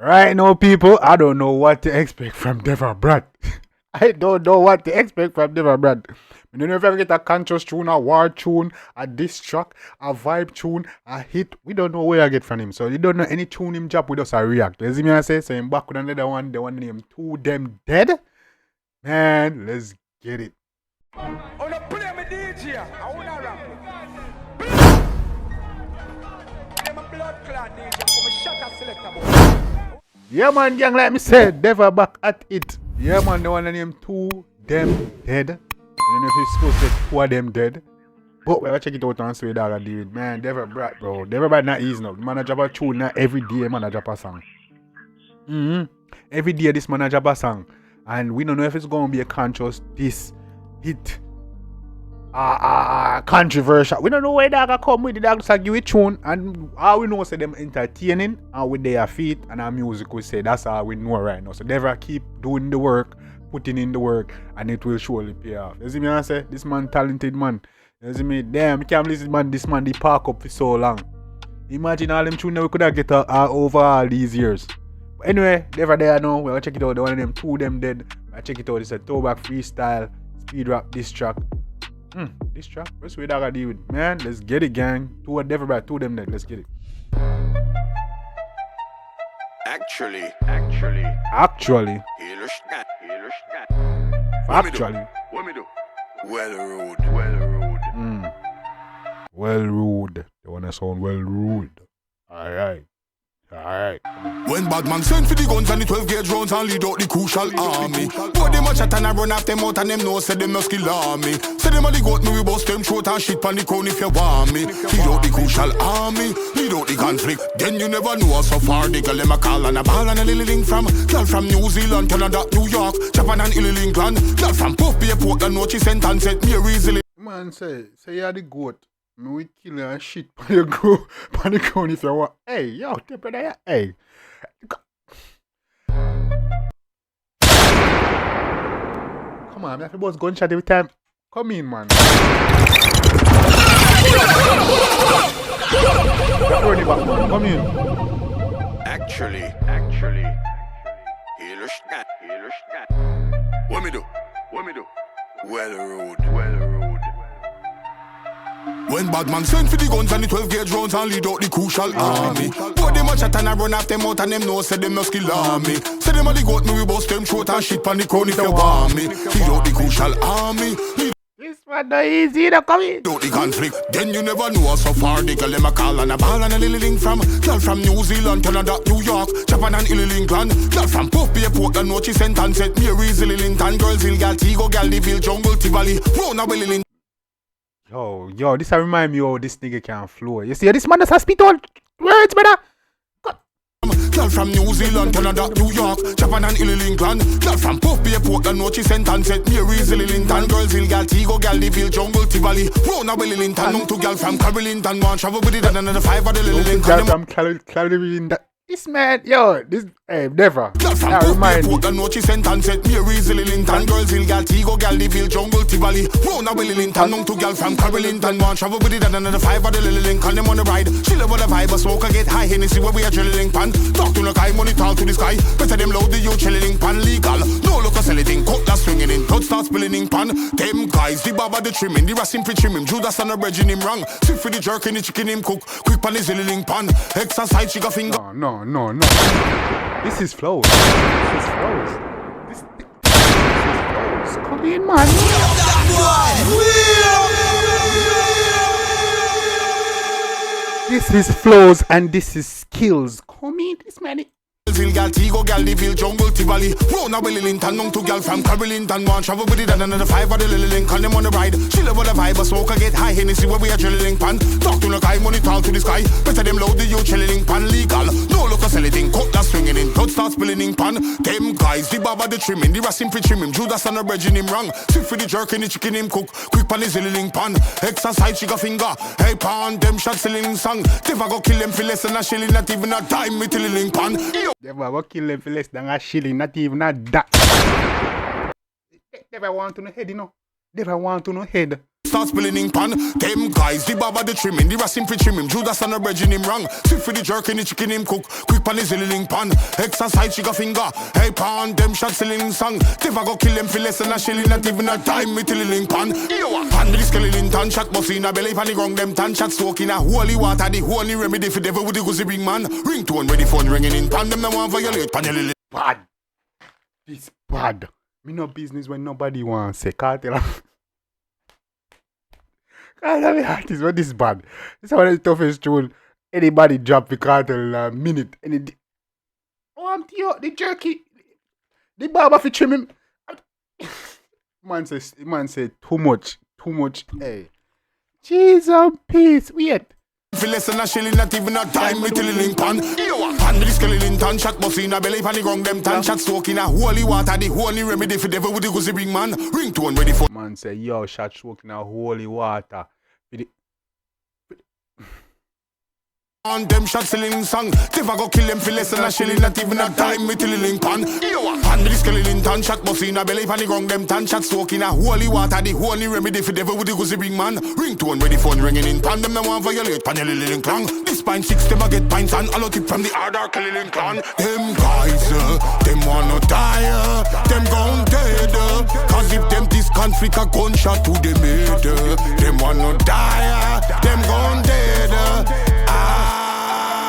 Right now, people, I don't know what to expect from Deva Bratt. I don't know what to expect from Deva Bratt. You don't know if you ever get a conscious tune, a war tune, a diss track, a vibe tune, a hit. We don't know where I get from him. So you don't know any tune him drop with us a react. You see me I say? So him back with another one, the one named To Them Dead. Man, let's get it. Yeah man, gang, like me said, Deva back at it. Yeah man, the one named To Them Dead. I don't know if he's supposed to get 2 of them dead. But we'll check it out and see what I do it. Man, Deva Bratt, bro. Deva Bratt not easy now. Man, I drop a tune now every day, man, I drop a song. Every day this man I drop a song. And we don't know if it's going to be a conscious, this hit, controversial. We don't know where that come with. The dog just give it tune. And all we know is them entertaining and with their feet and our music, we say that's all we know right now. So Deva keep doing the work, putting in the work, and it will surely pay off. You see me I say? This man talented man. You see me? Damn, you can't listen man, this man they park up for so long. Imagine all them tunes we could have get over all these years. But anyway, Deva there now. We'll check it out. The one of them To Them Dead. We'll check it out. It's a ThrowBack Freestyle, speed rap, diss track. This track, what's what I gotta deal with? Man, let's get it, gang. To a Deva Bratt, To Them Dead, let's get it. Actually. Factually. What me do? Well rude. Well rude. They wanna sound well rude. Alright. When Batman sent for the guns and the 12-gauge rounds and lead out the crucial army. But them a chat and I run off them out and them know say them must kill army. Say them a the goat me we bust them throat and shit pan the crown if you want me. Lead out the crucial army, lead out the conflict. Then you never know so far the girl them a call and a ball and a little link from girl from New Zealand, Canada, New York, Japan and Illy England. Girl from Puff Bay Portland, no she sent and set me easily. Man say you're the goat. Me we kill you and shit pan the crown if you want. Hey, yo, tip it there. Hey. Come on, I have to bust gunshot every time. Come in, man. Come in. Actually. What me do? Well rude. When Batman sent for the guns and the 12-gauge rounds and lead out the crucial army. But them a chat and I run off them out and them know say them must kill army. Say them a the goat me we bust them throat and shit pan the crown if you want me. Lead out the crucial army. This one no easy to come in. Lead out the conflict. Then you never know so far the girl them a call and a ball and a little link from girl from New Zealand, Canada, New York, Japan and Illy England. Girl from Puff Bay Portland, no she sent and set me easily Linton. Girls in 𝐑𝐄𝐀𝐂𝐓𝐈𝐎𝐍, Jungle, Tivoli, Rona, Willing. Yo, this remind me of this nigga can flow. You see, this man does spit all words, brother. Girl from New Zealand, Canada, New York, Japan and Illy England. Girl from Puff Bay Portland, no she sent and set me easily Linton. Girls in 𝐑𝐄𝐂𝐓𝐈𝐻𝐍, Jungle, Tivoli, Rona, Willing Linton. Known to girl from Carolynton, one travel with it and another 5 of the little Linton. Girl from Carolynton. This man, yo, this, Deva. Girl from Puff Bay Portland, no she sent and set me easily Linton. Girls in 𝐑𝐄𝐂𝐓𝐈𝐻𝐍, Jungle, Tivoli, Rona, Willing Linton. Known to girl from Carolynton, one travel with it and another 5 of the little Lincoln. Them on the ride, she love the vibe, a smoke, I get high, Hennessy where we are drilling pan. Talk to the guy, money talk to the sky. Better them load the you chilling pan legal. No look a selling, cutlass swinging in, blood start spilling in pan. Them guys, the baba the trimming, the racing pre trim him. Judas and the bread in him wrong. Sit for the jerk in the chicken him cook. Quick pan is zilling pan. Exercise, she got finger. No. This is flows. This is flows. Come in, man. This is flows and this is skills. Come in, this man. 𝐑𝐄𝐂𝐓𝐈𝐻𝐍, Jungle, Tivoli, Rona, Willing Linton. Known to girl from Carolynton, one travel with it and another 5 of the little Lincoln. Them on the ride, she love the vibe, a smoke, I get high, Hennessy where we are drilling pan. Talk to the guy, money talk to the sky. Better them load the you chilling pan legal. No look a selling, cutlass swinging in, blood start spilling in pan. Them guys, the baba the trimming, the racing pre trim him. Judas and the bread in him wrong. Sit for the jerk in the chicken him cook. Quick pan is zilling pan. Exercise, she got finger. Hey pan, them shot selling song. Deva go kill them for less than a shilling, not even a dime, me tilling pan. Deva go kill them for less than a shilling, not even a that. Deva want to no head, you know. Deva want to no head. Start spilling in pan. Them guys, the baba the trimming, the racing pre trim him. Judas and the bread in him wrong. Sip for the jerk in the chicken him cook. Quick pan is in pan. Exercise chica finger. Hey pan, them shot selling song. Never go kill them for less than a shilling, not even a dime me till in pan. Pan with the skeleton tan shot, boss in a belly pan the ground. Them tan shot soak in a holy water, the holy remedy for devil with the goosey ring man. Ringtone where the phone ringing in pan. Them no want violate pan your Bad. This bad. Me no business when nobody wants say cartel. Cartel artist, but this bad. This is one of the toughest tune. Anybody drop the cartel in a minute. Oh, I'm the jerky. The barber for trim him. Man say too much. Hey. Cheese and peace. Wait. For less than a shilling, not even a dime me till in pan. Pan with the skeleton tan shot, boss in a belly pan the ground. Them tan shot soak in a holy water, the holy remedy for devil with the goosey ring man. Ringtone ready for. Man say yo, shot soak in a holy water. On them shot selling song. Never go kill them for less than a shilling, not even a dime me till in pan. Pan with the skeleton tan shot, boss in a belly pan the ground. Them tan shot soak in a holy water, the holy remedy for devil with the goosey ring man. Ringtone where the phone ringing in pan. Them no want violate pan your little clang. This pine six them a get pints and all tip from the hard dark killing clan. Them guys, them wanna die, them gon' dead. Cause if them this conflict a gunshot to them head, them wanna die, them gon' dead.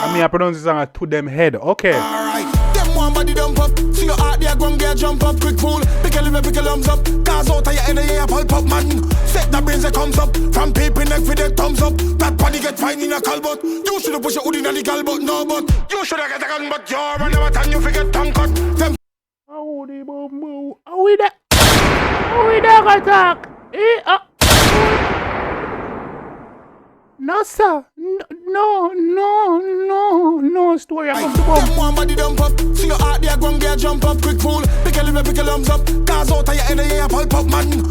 I mean, I pronounce this song to them head. Okay. Alright, them one body dump up. See your heart there, gon' get jump up. Quick fool, pick a liver, pick a lumps up. Cause out of your head, yeah, pulp up, man. Set the brains that comes up. From paper neck for the thumbs up. That body get fine in a calbut. You should've pushed your hood in a legal, but no, but you should've get a gun, but you're never time you forget tongue cut. Them. How the bumbo? How we that? How we that attack? No, sir. No story. I'm the bomb. Them one body dump up. See your heart there, gon' get jump up. Quick fool, pick a liver, pick a lumps up. Cause out of your head, yeah, pulp up, man.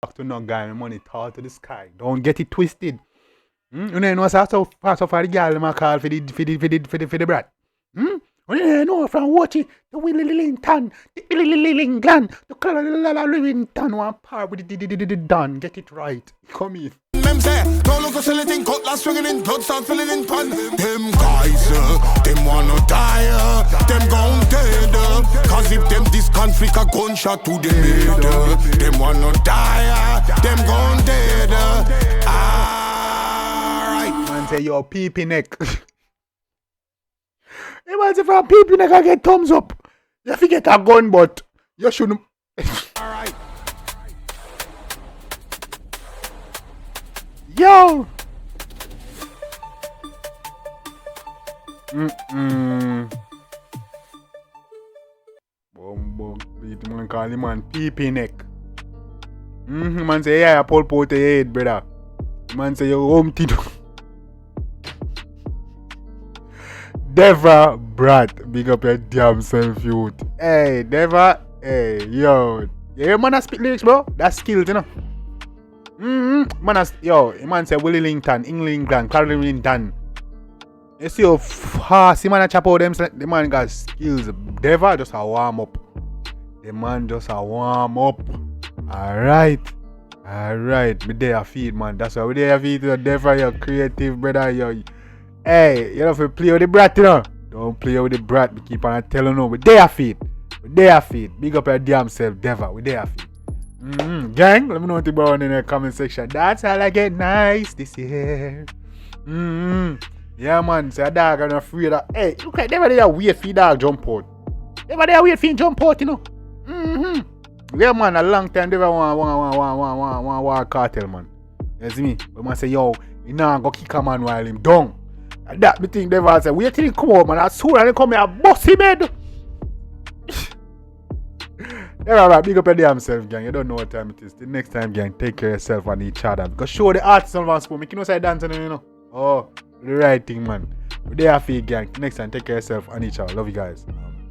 Talk to no guy, my money tall to the sky. Don't get it twisted. You know what's so fast of the girl my call for the brat. You know from watching the Willington, the Willington, the Willington one par with the done. Get it right. Come in. Them say, don't look a silly thing, cutlass swinging in, blood start filling in pan. Them guys, them wanna die, them gon' dead. Cause if them this conflict a gunshot to them head, them wanna die, them gon' dead. Alright. Man say yo peepee neck. Hey man say from peepee neck I get thumbs up. You forget a gun but you shouldn't. Alright. Yo! Bumbo, beat man call him man peepee neck. Man say yeah, pull out your head, brother. Man say you home to Deva Bratt, big up your damn self, youth. Hey, Deva, hey, yo. Yeah, man, I speak lyrics, bro. That's skills, you know. Man, man say Willington, England, Floridian. You see how fast the man chop out them. The man got skills. Deva just a warm up. The man just a warm up. Alright. Alright, me there feed, man. That's why we there feed. You're Deva, you're creative, brother. You're... Hey, you know, if you play with the brat, you know. Don't play with the brat. We keep on telling you. We there feed. We there feed. Big up your damn self, Deva. We there feed. Gang, let me know what you about in the comment section. That's how I get nice this year. Yeah, man. Say a dog and afraid of. Hey, look at Deva there wait for dog jump out. Deva there wait for him jump out, you know. Yeah, man, a long time they want cartel, man. You see me? But man say, yo, you know, go kick a man while him down. And that me think they say, wait till he come out, man. As soon as they come here, bust him head. Yeah, alright, big up your damn self, gang. You don't know what time it is. The next time, gang, take care of yourself and each other. Because show the artists on Van Spoon. Make you know say dancing, you know. Oh, the right thing, man. But they are fake, gang. Next time, take care of yourself and each other. Love you guys.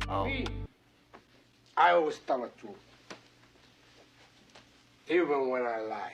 I always tell the truth. Even when I lie.